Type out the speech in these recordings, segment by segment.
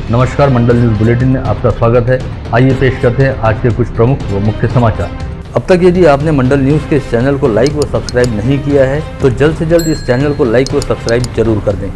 नमस्कार, मंडल news bulletin में आपका स्वागत है। आइए पेश करते हैं आज के कुछ प्रमुख व मुख्य समाचार। अब तक यदि आपने मंडल न्यूज के इस चैनल को लाइक व सब्सक्राइब नहीं किया है तो जल्द से जल्द इस चैनल को लाइक व सब्सक्राइब जरूर कर दें।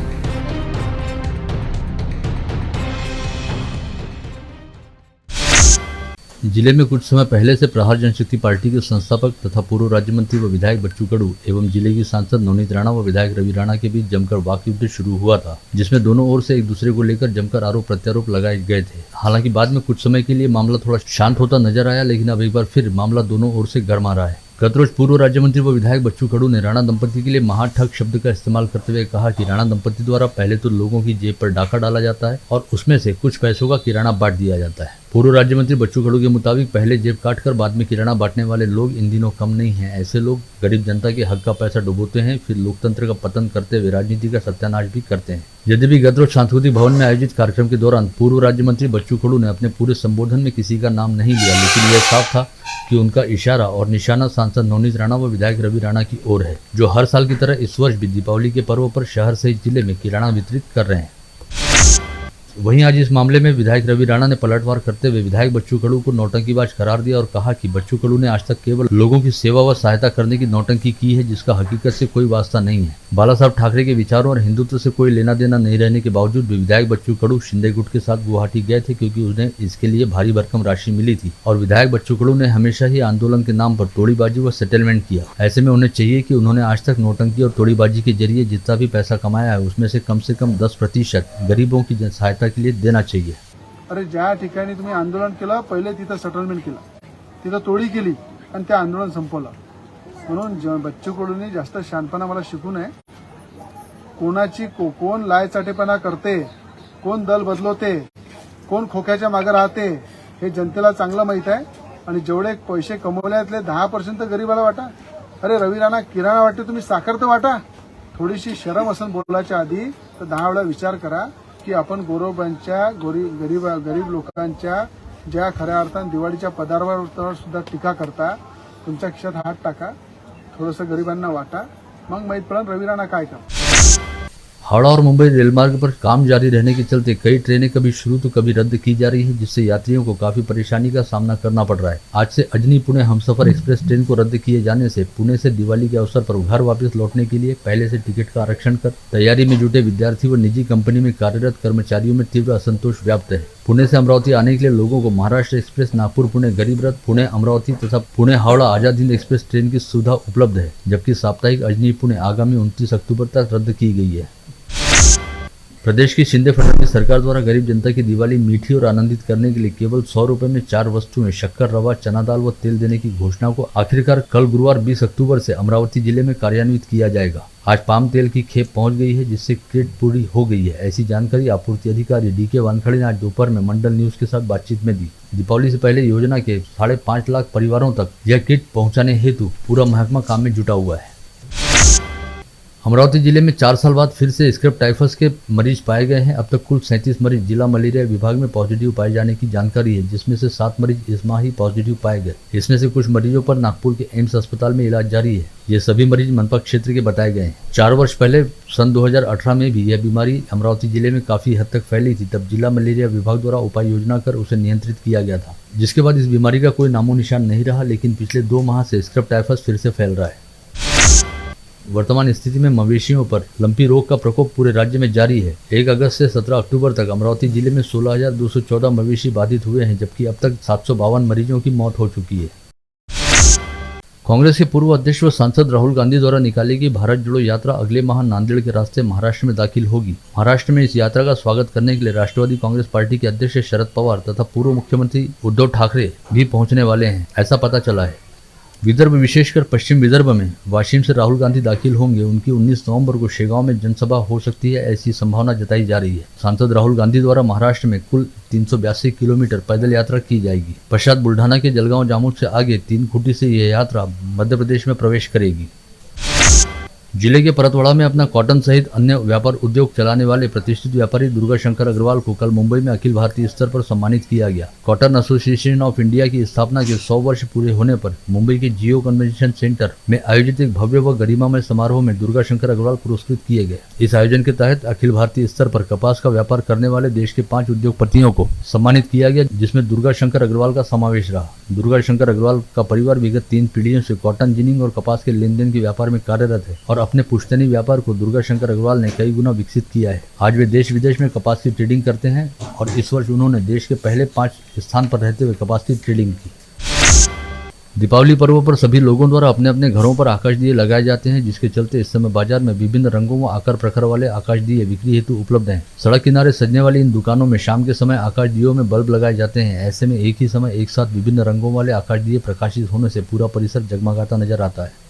जिले में कुछ समय पहले से प्रहार जनशक्ति पार्टी के संस्थापक तथा पूर्व राज्य मंत्री व विधायक बच्चू कडू एवं जिले की सांसद नवनीत राणा व विधायक रवि राणा के बीच जमकर वाक युद्ध शुरू हुआ था, जिसमें दोनों ओर से एक दूसरे को लेकर जमकर आरोप प्रत्यारोप लगाए गए थे। हालांकि बाद में कुछ समय के लिए मामला थोड़ा शांत होता नजर आया, लेकिन अब एक बार फिर मामला दोनों ओर से गर्मा रहा है। गत रोज पूर्व राज्य मंत्री व विधायक बच्चू कडू ने राणा दंपति के लिए महाठग शब्द का इस्तेमाल करते हुए कहा कि राणा दंपति द्वारा पहले तो लोगों की जेब पर डाका डाला जाता है और उसमें से कुछ पैसों का किराना बांट दिया जाता है। पूर्व राज्य मंत्री बच्चू कडू के मुताबिक पहले जेब काटकर बाद में किराना बांटने वाले लोग इन दिनों कम नहीं हैं। ऐसे लोग गरीब जनता के हक का पैसा डुबोते हैं, फिर लोकतंत्र का पतन करते हुए राजनीति का सत्यानाश भी करते हैं। यद्यपि गत रोज सांस्कृतिक भवन में आयोजित कार्यक्रम के दौरान पूर्व राज्य मंत्री बच्चू कडू ने अपने पूरे संबोधन में किसी का नाम नहीं लिया, लेकिन यह साफ था कि उनका इशारा और निशाना सांसद नवनीत राणा व विधायक रवि राणा की ओर है, जो हर साल की तरह इस वर्ष भी दीपावली के पर्व पर शहर सहित जिले में किराना वितरित कर रहे हैं। वहीं आज इस मामले में विधायक रवि राणा ने पलटवार करते हुए विधायक बच्चू कडू को नौटंकीबाज करार दिया और कहा कि बच्चू कडू ने आज तक केवल लोगों की सेवा व सहायता करने की नौटंकी की है, जिसका हकीकत से कोई वास्ता नहीं है। बाला साहब ठाकरे के विचारों और हिंदुत्व से कोई लेना देना नहीं रहने के बावजूद भी विधायक बच्चू कडू शिंदे गुट के साथ गुवाहाटी गए थे, क्योंकि उन्हें इसके लिए भारी भरकम राशि मिली थी और विधायक बच्चू कडू ने हमेशा ही आंदोलन के नाम पर तोड़ीबाजी व सेटलमेंट किया। ऐसे में उन्हें चाहिए कि उन्होंने आज तक नौटंकी और तोड़ीबाजी के जरिए जितना भी पैसा कमाया है उसमें से कम 10% गरीबों की सहायता के लिए देना चाहिए। अरे ज्या ठिकाणी तुम्ही आंदोलन केलं पहिले तिथं सेटलमेंट केलं, तिथं तोडी केली आणि ते आंदोलन संपवलं। म्हणून बच्चू कडूंनी जास्त शहाणपणा मला शिकू नये। कोणाची कोण लायचाटेपणा करते, कोण दल बदलवते, कोण खोक्याच्या मागे राहते हे जनतेला चांगलं माहित आहे। आणि जेवढे पैसे कमवल्यातले 10% गरीबाला वाटा। अरे रवि राणा किराणा वाटते, तुम्ही साखर तर वाटा। थोडीशी शरम असेल बोलायच्या आधी तर 10 वेळा विचार करा की आपण गोरगरिबांच्या गरीब लोकांच्या ज्या खऱ्या अर्थाने दिवाळीच्या पदार्थावर सुद्धा टीका करता, तुमच्या खिशात हात टाका, थोडंसं गरिबांना वाटा, मग माहित पडेल रवि राणा काय करतात। हावड़ा और मुंबई रेलमार्ग पर काम जारी रहने के चलते कई ट्रेनें कभी शुरू तो कभी रद्द की जा रही हैं, जिससे यात्रियों को काफी परेशानी का सामना करना पड़ रहा है। आज से अजनी पुणे हमसफर एक्सप्रेस ट्रेन को रद्द किए जाने से पुणे से दिवाली के अवसर पर घर वापस लौटने के लिए पहले से टिकट का आरक्षण कर तैयारी में जुटे विद्यार्थी व निजी कंपनी में कार्यरत कर्मचारियों में तीव्र असंतोष व्याप्त है। पुणे से अमरावती आने के लिए लोगों को महाराष्ट्र एक्सप्रेस, नागपुर पुणे गरीब रथ, पुणे अमरावती तथा पुणे हावड़ा आजाद हिंद एक्सप्रेस ट्रेन की सुविधा उपलब्ध है, जबकि साप्ताहिक अजनी पुणे आगामी 29 अक्टूबर तक रद्द की गई है। प्रदेश की शिंदे फडणवीस सरकार द्वारा गरीब जनता की दिवाली मीठी और आनंदित करने के लिए केवल 100 रुपए में 4 वस्तुएं शक्कर, रवा, चना दाल व तेल देने की घोषणा को आखिरकार कल गुरुवार 20 अक्टूबर से अमरावती जिले में कार्यान्वित किया जाएगा। आज पाम तेल की खेप पहुंच गई है, जिससे क्रेट पूरी हो गई है। ऐसी जानकारी आपूर्ति अधिकारी DK वानखड़े ने आज दोपहर में मंडल न्यूज के साथ बातचीत में दी। दीपावली से पहले योजना के 5.5 लाख परिवारों तक यह किट पहुँचाने हेतु पूरा महकमा काम में जुटा हुआ है। अमरावती जिले में 4 साल बाद फिर से स्क्रब टाइफस के मरीज पाए गए हैं। अब तक कुल 37 मरीज जिला मलेरिया विभाग में पॉजिटिव पाए जाने की जानकारी है, जिसमें से 7 मरीज इस माह ही पॉजिटिव पाए गए। इसमें से कुछ मरीजों पर नागपुर के एम्स अस्पताल में इलाज जारी है। ये सभी मरीज मनपा क्षेत्र के बताए गए हैं। 4 वर्ष पहले सन 2018 में भी यह बीमारी अमरावती जिले में काफी हद तक फैली थी। तब जिला मलेरिया विभाग द्वारा उपाय योजना कर उसे नियंत्रित किया गया था, जिसके बाद इस बीमारी का कोई नामो निशान नहीं रहा। लेकिन पिछले 2 माह से स्क्रब टाइफस फिर से फैल रहा है। वर्तमान स्थिति में मवेशियों पर लंपी रोग का प्रकोप पूरे राज्य में जारी है। 1 अगस्त से 17 अक्टूबर तक अमरावती जिले में 16,214 मवेशी बाधित हुए हैं, जबकि अब तक 752 मरीजों की मौत हो चुकी है। कांग्रेस के पूर्व अध्यक्ष व सांसद राहुल गांधी द्वारा निकाली गई भारत जोड़ो यात्रा अगले माह नांदेड़ के रास्ते महाराष्ट्र में दाखिल होगी। महाराष्ट्र में इस यात्रा का स्वागत करने के लिए राष्ट्रवादी कांग्रेस पार्टी के अध्यक्ष शरद पवार तथा पूर्व मुख्यमंत्री उद्धव ठाकरे भी पहुंचने वाले हैं, ऐसा पता चला है। विदर्भ, विशेषकर पश्चिम विदर्भ में वाशिम से राहुल गांधी दाखिल होंगे। उनकी 19 नवंबर को शेगांव में जनसभा हो सकती है, ऐसी संभावना जताई जा रही है। सांसद राहुल गांधी द्वारा महाराष्ट्र में कुल 382 किलोमीटर पैदल यात्रा की जाएगी। पश्चात बुल्ढाना के जलगांव जामोद से आगे 3 खूंटी से यह यात्रा मध्य प्रदेश में प्रवेश करेगी। जिले के परतवाड़ा में अपना कॉटन सहित अन्य व्यापार उद्योग चलाने वाले प्रतिष्ठित व्यापारी दुर्गा शंकर अग्रवाल को कल मुंबई में अखिल भारतीय स्तर पर सम्मानित किया गया। कॉटन एसोसिएशन ऑफ इंडिया की स्थापना के 100 वर्ष पूरे होने पर मुंबई के जियो कन्वेंशन सेंटर में आयोजित एक भव्य व गरिमामय समारोह में दुर्गा शंकर अग्रवाल पुरस्कृत किए गए। इस आयोजन के तहत अखिल भारतीय स्तर पर कपास का व्यापार करने वाले देश के 5 उद्योगपतियों को सम्मानित किया गया, जिसमें दुर्गा शंकर अग्रवाल का समावेश रहा। दुर्गा शंकर अग्रवाल का परिवार विगत 3 पीढ़ियों से कॉटन जिनिंग और कपास के लेन देन के व्यापार में कार्यरत है और अपने पुश्तैनी व्यापार को दुर्गा शंकर अग्रवाल ने कई गुना विकसित किया है। आज वे देश विदेश में कपास की ट्रेडिंग करते हैं और इस वर्ष उन्होंने देश के पहले 5 स्थान पर रहते हुए कपास की ट्रेडिंग की। दीपावली पर्व पर सभी लोगों द्वारा अपने अपने घरों पर आकाश दिए लगाए जाते हैं, जिसके चलते इस समय बाजार में विभिन्न रंगों व आकार प्रखर वाले आकाश दिए बिक्री हेतु उपलब्ध हैं। सड़क किनारे सजने वाली इन दुकानों में शाम के समय आकाश दियों में बल्ब लगाए जाते हैं। ऐसे में एक ही समय एक साथ विभिन्न रंगों वाले आकाश दिए प्रकाशित होने से पूरा परिसर जगमगाता नजर आता है।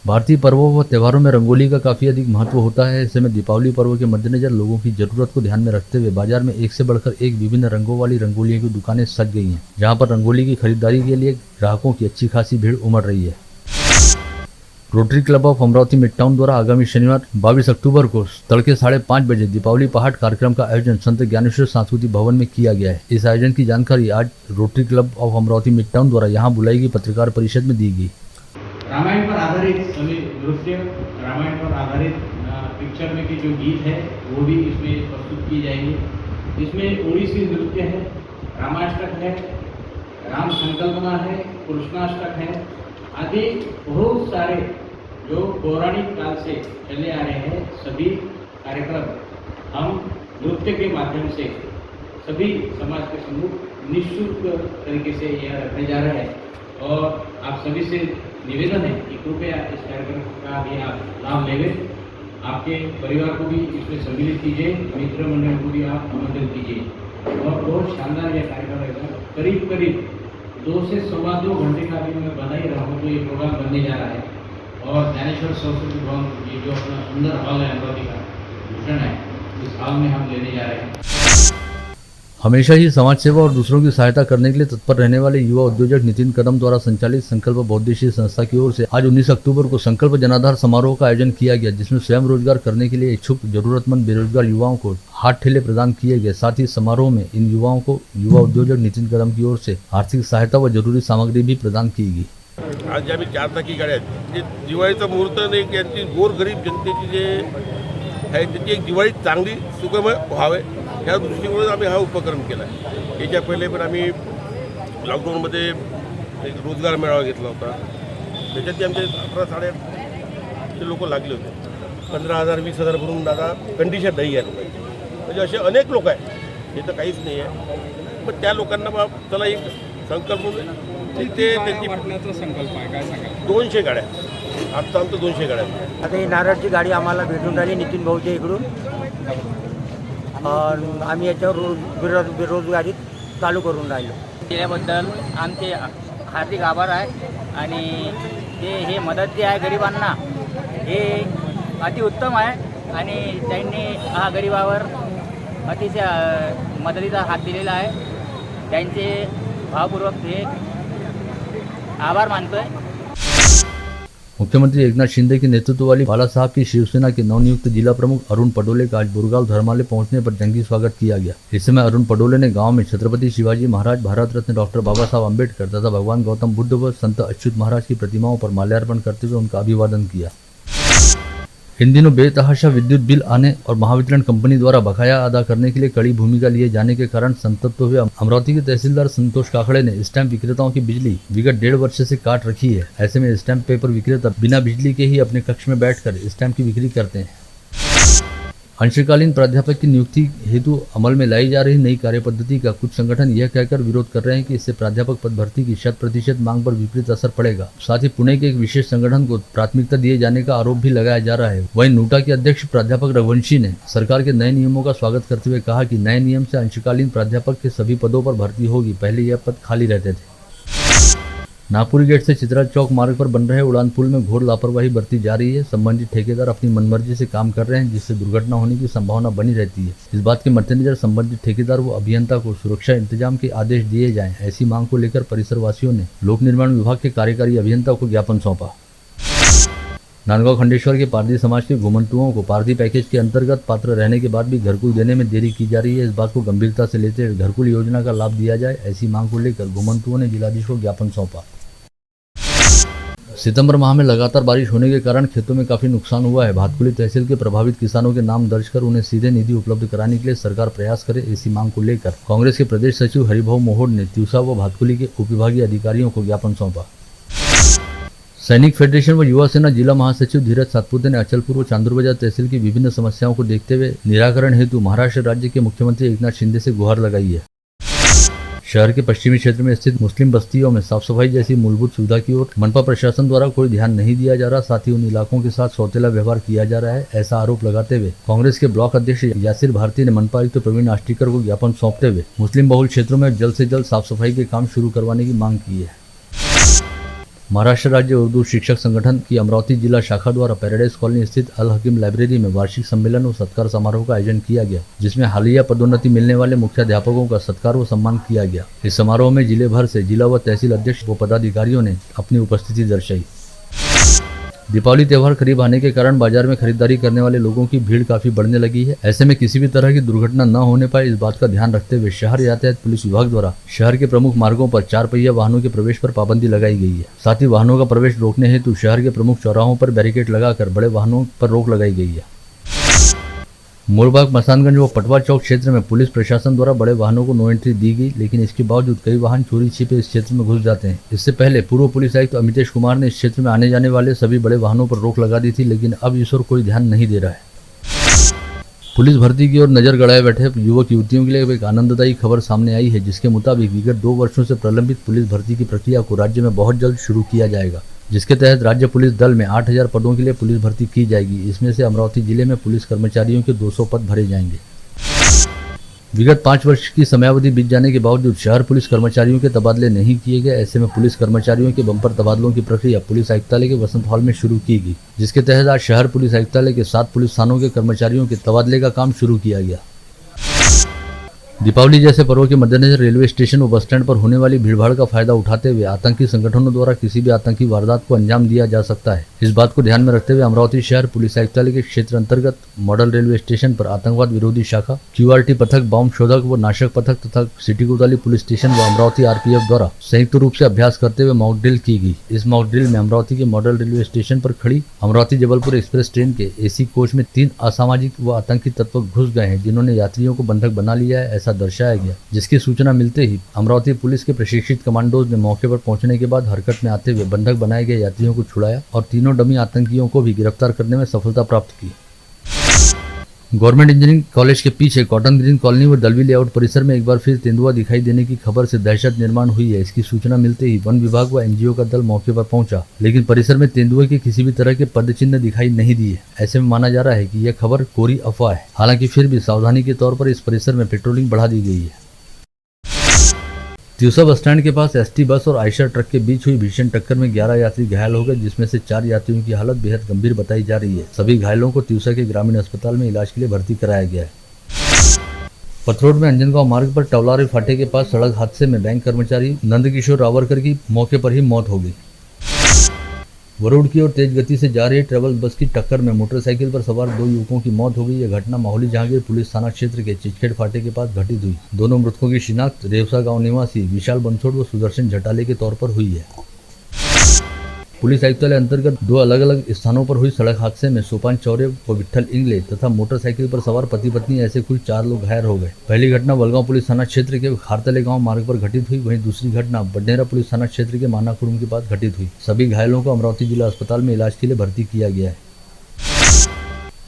भारतीय पर्वों व त्योहारों में रंगोली का काफी अधिक महत्व होता है। ऐसे में दीपावली पर्व के मद्देनजर लोगों की जरूरत को ध्यान में रखते हुए बाजार में एक से बढ़कर एक विभिन्न रंगों वाली रंगोलियों की दुकानें सज गई हैं, जहां पर रंगोली की खरीदारी के लिए ग्राहकों की अच्छी खासी भीड़ उमड़ रही है। Rotary club of Amravati mid town द्वारा आगामी शनिवार 22 अक्टूबर को तड़के 5:30 बजे दीपावली पहाड़ कार्यक्रम का आयोजन संत ज्ञानेश्वर सांस्कृतिक भवन में किया गया है। इस आयोजन की जानकारी आज rotary club of Amravati mid town द्वारा यहाँ बुलाई गई पत्रकार परिषद में दी गई। रामायण पर आधारित सभी नृत्य, रामायण पर आधारित पिक्चर में के जो गीत है वो भी इसमें प्रस्तुत किए जाएंगे। इसमें ओडिसी नृत्य है, रामाष्टक है, राम संकल्पना है, कृष्णाष्टक है आदि बहुत सारे जो पौराणिक काल से चले आ रहे हैं सभी कार्यक्रम हम नृत्य के माध्यम से सभी समाज के सम्मुख निःशुल्क तरीके से यह रखने जा रहे हैं और आप सभी से निवेदन है कि कृपया इस कार्यक्रम का भी आप लाभ लेंगे। आपके परिवार को भी इसमें सम्मिलित कीजिए, मित्र मंडल को भी आप आमंत्रित कीजिए और बहुत शानदार यह कार्यक्रम रहेगा। करीब 2 से 2.25 घंटे का भी मैं बता ही रहा हूँ तो ये प्रोग्राम बनने जा रहा है और ज्ञानेश्वर सरस्वती भवन ये जो अपना सुंदर हॉल है अमरावती का भूषण है, इस हॉल में हम लेने जा रहे हैं। हमेशा ही समाज सेवा और दूसरों की सहायता करने के लिए तत्पर रहने वाले युवा उद्योजक नितिन कदम द्वारा संचालित संकल्प बहुउद्देशीय संस्था की ओर से आज 19 अक्टूबर को संकल्प जनाधार समारोह का आयोजन किया गया, जिसमें स्वयं रोजगार करने के लिए इच्छुक जरूरतमंद बेरोजगार युवाओं को हाथ ठेले प्रदान किए गए। साथ ही समारोह में इन युवाओं को युवा उद्योजक नितिन कदम की ओर से आर्थिक सहायता व जरूरी सामग्री भी प्रदान की गई। आज आम्ही 4 चाकी गाड्या आहेत, दिवाळीचा मुहूर्त नाही यांची गोरगरीब जनतेची जे आहे त्याची एक दिवाळी चांगली सुखमय व्हावे या दृष्टीकोनातून आम्ही हा उपक्रम केला आहे। याच्या पहिले पण आम्ही लॉकडाऊनमध्ये एक रोजगार मेळावा घेतला होता, त्याच्यात आमचे 18-18 लोक लागले होते। 15,000 20,000 भरून दादा कंडिशन नाही आहे लोकांची, म्हणजे असे अनेक लोक आहेत, हे तर काहीच नाही आहे। पण त्या लोकांना बा चला एक संकल्प ते त्यांची संकल्प आहे, काय सांगाल? 200 गाड्या आजचा आमचं 200 गाड्या। आता ही नारळची गाडी आम्हाला भेटून राहिली नितीन भाऊच्या इकडून, आम्ही याच्यावर बेरोजगारी चालू करून राहिलो। दिल्याबद्दल आमचे हार्दिक आभार आहे आणि हे मदत जी आहे गरिबांना हे अतिउत्तम आहे आणि त्यांनी हा गरिबावर अतिशय मदतीचा हात दिलेला आहे। त्यांचे भावपूर्वक हे आभार मानतोय। मुख्यमंत्री एकनाथ शिंदे के नेतृत्व वाली बाला साहब की शिवसेना के नवनियुक्त जिला प्रमुख अरुण पडोले का आज बुरगांव धर्मालय पहुंचने पर जंगी स्वागत किया गया। इस समय अरुण पडोले ने गांव में छत्रपति शिवाजी महाराज, भारत रत्न डॉक्टर बाबा साहब अम्बेडकर तथा भगवान गौतम बुद्ध व संत अच्युत महाराज की प्रतिमाओं पर माल्यार्पण करते हुए उनका अभिवादन किया। इन दिनों बेतहाशा विद्युत बिल आने और महावितरण कंपनी द्वारा बकाया अदा करने के लिए कड़ी भूमिका लिए जाने के कारण संतप्त हुए अमरावती के तहसीलदार संतोष काकड़े ने स्टैंप विक्रेताओं की बिजली विगत 1.5 वर्ष से काट रखी है। ऐसे में स्टैंप पेपर विक्रेता बिना बिजली के ही अपने कक्ष में बैठकर स्टैंप की बिक्री करते हैं। अंशकालीन प्राध्यापक की नियुक्ति हेतु अमल में लाई जा रही नई कार्यपद्धति का कुछ संगठन यह कहकर विरोध कर रहे हैं कि इससे प्राध्यापक पद भर्ती की 100% मांग पर विपरीत असर पड़ेगा। साथ ही पुणे के एक विशेष संगठन को प्राथमिकता दिए जाने का आरोप भी लगाया जा रहा है। वहीं नूटा के अध्यक्ष प्राध्यापक रघुवंशी ने सरकार के नए नियमों का स्वागत करते हुए कहा कि नए नियम से अंशकालीन प्राध्यापक के सभी पदों पर भर्ती होगी, पहले यह पद खाली रहते थे। नागपुरी गेट से चित्रा चौक मार्ग पर बन रहे उड़ान पुल में घोर लापरवाही बरती जा रही है। संबंधित ठेकेदार अपनी मनमर्जी से काम कर रहे हैं, जिससे दुर्घटना होने की संभावना बनी रहती है। इस बात के मद्देनजर संबंधित ठेकेदार व अभियंता को सुरक्षा इंतजाम के आदेश दिए जाएं। ऐसी मांग को लेकर परिसरवासियों ने लोक निर्माण विभाग के कार्यकारी अभियंता को ज्ञापन सौंपा। नांदगांव खंडेश्वर के पारधी समाज के घुमंतुओं को पारधी पैकेज के अंतर्गत पात्र रहने के बाद भी घरकुल देने में देरी की जा रही है। इस बात को गंभीरता से लेते हुए घरकुल योजना का लाभ दिया जाए, ऐसी मांग को लेकर घुमंतुओं ने जिलाधीश को ज्ञापन सौंपा। सितंबर माह में लगातार बारिश होने के कारण खेतों में काफी नुकसान हुआ है। भातकुली तहसील के प्रभावित किसानों के नाम दर्ज कर उन्हें सीधे निधि उपलब्ध कराने के लिए सरकार प्रयास करे, ऐसी मांग को लेकर कांग्रेस के प्रदेश सचिव हरिभाऊ मोहोड ने तिवसा व भातकुली के उपविभागीय अधिकारियों को ज्ञापन सौंपा। सैनिक फेडरेशन व युवा सेना जिला महासचिव धीरज सातपुते ने अचलपुर व चांदुरबाजार तहसील की विभिन्न समस्याओं को देखते हुए निराकरण हेतु महाराष्ट्र राज्य के मुख्यमंत्री एकनाथ शिंदे से गुहार लगाई है। शहर के पश्चिमी क्षेत्र में स्थित मुस्लिम बस्तियों में साफ सफाई जैसी मूलभूत सुविधा की ओर मनपा प्रशासन द्वारा कोई ध्यान नहीं दिया जा रहा, साथ ही उन इलाकों के साथ सौतेला व्यवहार किया जा रहा है, ऐसा आरोप लगाते हुए कांग्रेस के ब्लॉक अध्यक्ष यासिर भारती ने मनपा आयुक्त प्रवीण आष्टीकर को ज्ञापन सौंपते हुए मुस्लिम बहुल क्षेत्रों में जल्द से जल्द साफ सफाई के काम शुरू करवाने की मांग की है। महाराष्ट्र राज्य उर्दू शिक्षक संगठन की अमरावती जिला शाखा द्वारा पैराडाइज कॉलोनी स्थित अल हकीम लाइब्रेरी में वार्षिक सम्मेलन और सत्कार समारोह का आयोजन किया गया, जिसमें हालिया पदोन्नति मिलने वाले मुख्याध्यापकों का सत्कार व सम्मान किया गया। इस समारोह में जिले भर से जिला व तहसील अध्यक्ष व पदाधिकारियों ने अपनी उपस्थिति दर्शाई। दीपावली त्योहार करीब आने के कारण बाजार में खरीदारी करने वाले लोगों की भीड़ काफी बढ़ने लगी है। ऐसे में किसी भी तरह की दुर्घटना न होने पाए, इस बात का ध्यान रखते हुए शहर यातायात पुलिस विभाग द्वारा शहर के प्रमुख मार्गों पर 4 पहिया वाहनों के प्रवेश पर पाबंदी लगाई गई है। साथ ही वाहनों का प्रवेश रोकने हेतु शहर के प्रमुख चौराहों पर बैरिकेड लगाकर बड़े वाहनों पर रोक लगाई गई है। मोरबाग, मसानगंज व पटवा चौक क्षेत्र में पुलिस प्रशासन द्वारा बड़े वाहनों को नो एंट्री दी गई, लेकिन इसके बावजूद कई वाहन चोरी छिपे इस क्षेत्र में घुस जाते हैं। इससे पहले पूर्व पुलिस आयुक्त अमितेश कुमार ने इस क्षेत्र में आने जाने वाले सभी बड़े वाहनों पर रोक लगा दी थी, लेकिन अब इस ओर कोई ध्यान नहीं दे रहा है। पुलिस भर्ती की ओर नजर गड़ाए बैठे युवक युवतियों के लिए एक आनंददायी खबर सामने आई है, जिसके मुताबिक विगत 2 वर्षों से प्रलंबित पुलिस भर्ती की प्रक्रिया को राज्य में बहुत जल्द शुरू किया जाएगा, जिसके तहत राज्य पुलिस दल में 8000 पदों के लिए पुलिस भर्ती की जाएगी। इसमें से अमरावती जिले में पुलिस कर्मचारियों के 200 पद भरे जाएंगे। विगत 5 वर्ष की समयावधि बीत जाने के बावजूद शहर पुलिस कर्मचारियों के तबादले नहीं किए गए। ऐसे में पुलिस कर्मचारियों के बंपर तबादलों की प्रक्रिया पुलिस आयुक्तालय के वसंत हॉल में शुरू की गई, जिसके तहत आज शहर पुलिस आयुक्तालय के 7 पुलिस थानों के कर्मचारियों के तबादले का काम शुरू किया गया। दीपावली जैसे पर्व के मद्देनजर रेलवे स्टेशन और बस स्टैंड पर होने वाली भीड़भाड़ का फायदा उठाते हुए आतंकी संगठनों द्वारा किसी भी आतंकी वारदात को अंजाम दिया जा सकता है। इस बात को ध्यान में रखते हुए अमरावती शहर पुलिस आयुक्तालय के क्षेत्र अंतर्गत मॉडल रेलवे स्टेशन पर आतंकवाद विरोधी शाखा, QRT पथक, बॉम्ब शोधक व नाशक पथक तथा सिटी कोतवाली पुलिस स्टेशन व अमरावती RPF द्वारा संयुक्त रूप से अभ्यास करते हुए मॉक ड्रिल की गई। इस मॉक ड्रिल में अमरावती के मॉडल रेलवे स्टेशन पर खड़ी अमरावती जबलपुर एक्सप्रेस ट्रेन के AC कोच में 3 असामाजिक व आतंकी तत्व घुस गए हैं, जिन्होंने यात्रियों को बंधक बना लिया है, ऐसा दर्शाया गया। जिसकी सूचना मिलते ही अमरावती पुलिस के प्रशिक्षित कमांडोज ने मौके पर पहुंचने के बाद हरकत में आते हुए बंधक बनाए गए यात्रियों को छुड़ाया और 3 डमी आतंकियों को भी गिरफ्तार करने में सफलता प्राप्त की। गवर्नमेंट इंजीनियरिंग कॉलेज के पीछे कॉटन ग्रीन कॉलोनी व दलवी लेआउट परिसर में एक बार फिर तेंदुआ दिखाई देने की खबर से दहशत निर्माण हुई है। इसकी सूचना मिलते ही वन विभाग व NGO का दल मौके पर पहुंचा, लेकिन परिसर में तेंदुए के किसी भी तरह के पदचिन्ह दिखाई नहीं दिए। ऐसे में माना जा रहा है कि यह खबर कोरी अफवाह है। हालांकि फिर भी सावधानी के तौर पर इस परिसर में पेट्रोलिंग बढ़ा दी गई है। तिवसा बस स्टैंड के पास ST बस और आयशर ट्रक के बीच हुई भीषण टक्कर में 11 यात्री घायल हो गए, जिसमें से 4 यात्रियों की हालत बेहद गंभीर बताई जा रही है। सभी घायलों को तिवसा के ग्रामीण अस्पताल में इलाज के लिए भर्ती कराया गया है। पथरोड में अंजनगांव मार्ग पर टवलारे फाटे के पास सड़क हादसे में बैंक कर्मचारी नंदकिशोर रावरकर की मौके पर ही मौत हो गई। वरुड़ की ओर तेज गति से जा रही ट्रेवल बस की टक्कर में मोटरसाइकिल पर सवार 2 युवकों की मौत हो गई। यह घटना माहौली जहांगीर पुलिस थाना क्षेत्र के चिचखेड़ फाटे के पास घटित हुई। दोनों मृतकों की शिनाख्त रेवसा गांव निवासी विशाल बंसोड़ व सुदर्शन झटाले के तौर पर हुई है। पुलिस आयुक्तालय अंतर्गत 2 अलग अलग स्थानों पर हुई सड़क हादसे में सोपान चौरे व विट्ठल इंगले तथा मोटरसाइकिल पर सवार पति पत्नी ऐसे कुल 4 लोग घायल हो गए। पहली घटना वलगांव पुलिस थाना क्षेत्र के खारतले गांव मार्ग पर घटित हुई, वहीं दूसरी घटना बडनेरा पुलिस थाना क्षेत्र के मानाकुरुम के पास घटित हुई। सभी घायलों को अमरावती जिला अस्पताल में इलाज के लिए भर्ती किया गया है।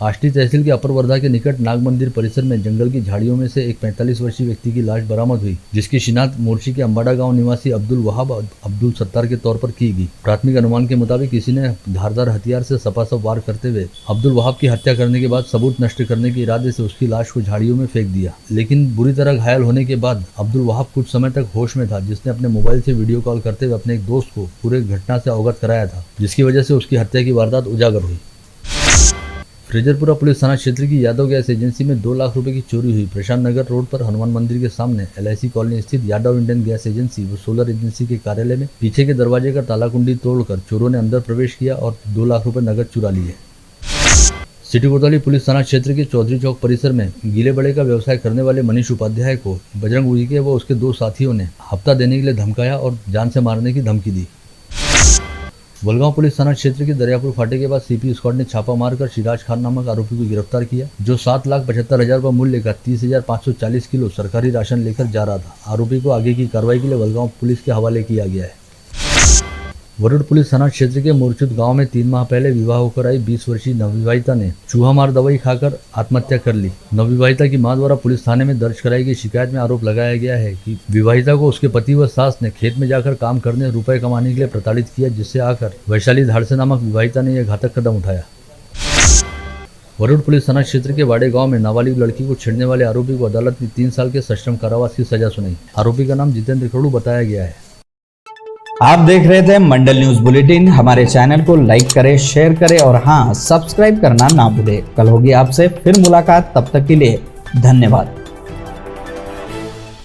आष्टी तहसील के अपर वर्धा के निकट नाग मंदिर परिसर में जंगल की झाड़ियों में से एक 45 वर्षीय व्यक्ति की लाश बरामद हुई, जिसकी शिनाख्त मोर्शी के अंबाड़ा गांव निवासी अब्दुल वहाब अब्दुल सत्तार के तौर पर की गई। प्राथमिक अनुमान के मुताबिक किसी ने धारदार हथियार से सपासप वार करते हुए अब्दुल वहाब की हत्या करने के बाद सबूत नष्ट करने के इरादे से उसकी लाश को झाड़ियों में फेंक दिया। लेकिन बुरी तरह घायल होने के बाद अब्दुल वहाब कुछ समय तक होश में था, जिसने अपने मोबाइल से वीडियो कॉल करते हुए अपने एक दोस्त को पूरे घटना से अवगत कराया था, जिसकी वजह से उसकी हत्या की वारदात उजागर हुई। फ्रेजरपुरा पुलिस थाना क्षेत्र की यादव गैस एजेंसी में 2 लाख रुपए की चोरी हुई। प्रशांत नगर रोड पर हनुमान मंदिर के सामने LIC कॉलोनी स्थित यादव इंडियन गैस एजेंसी व सोलर एजेंसी के कार्यालय में पीछे के दरवाजे का ताला कुंडी तोड़कर चोरों ने अंदर प्रवेश किया और 2 लाख रुपए नकद चुरा लिए। सिटी कोतवाली पुलिस थाना क्षेत्र के चौधरी चौक परिसर में गीले बड़े का व्यवसाय करने वाले मनीष उपाध्याय को बजरंग उइके व उसके 2 साथियों ने हफ्ता देने के लिए धमकाया और जान से मारने की धमकी दी। वलगांव पुलिस थाना क्षेत्र के दरियापुर फाटे के बाद CP स्क्वाड ने छापा मारकर सिराज खान नामक आरोपी को गिरफ्तार किया, जो 7,75,000 रुपये मूल्य का 30,540 किलो सरकारी राशन लेकर जा रहा था। आरोपी को आगे की कार्रवाई के लिए वलगांव पुलिस के हवाले किया गया है। वरुण पुलिस थाना क्षेत्र के मोरचुद गांव में 3 माह पहले विवाह होकर आई 20 वर्षीय नवविवाहिता ने चूहा मार दवाई खाकर आत्महत्या कर ली। नवविवाहिता की मां द्वारा पुलिस थाने में दर्ज कराई गई शिकायत में आरोप लगाया गया है कि विवाहिता को उसके पति व सास ने खेत में जाकर काम करने रुपए कमाने के लिए प्रताड़ित किया, जिससे आकर वैशाली धाड़से नामक विवाहिता ने यह घातक कदम उठाया। वरुण पुलिस थाना क्षेत्र के वाड़े गांव में नाबालिग लड़की को छेड़ने वाले आरोपी को अदालत ने 3 साल के सश्रम कारावास की सजा सुनाई। आरोपी का नाम जितेंद्र खड़ू बताया गया है। आप देख रहे थे मंडल न्यूज बुलेटिन। हमारे चैनल को लाइक करें, शेयर करें और हाँ, सब्सक्राइब करना ना भूलें। कल होगी आपसे फिर मुलाकात, तब तक के लिए धन्यवाद।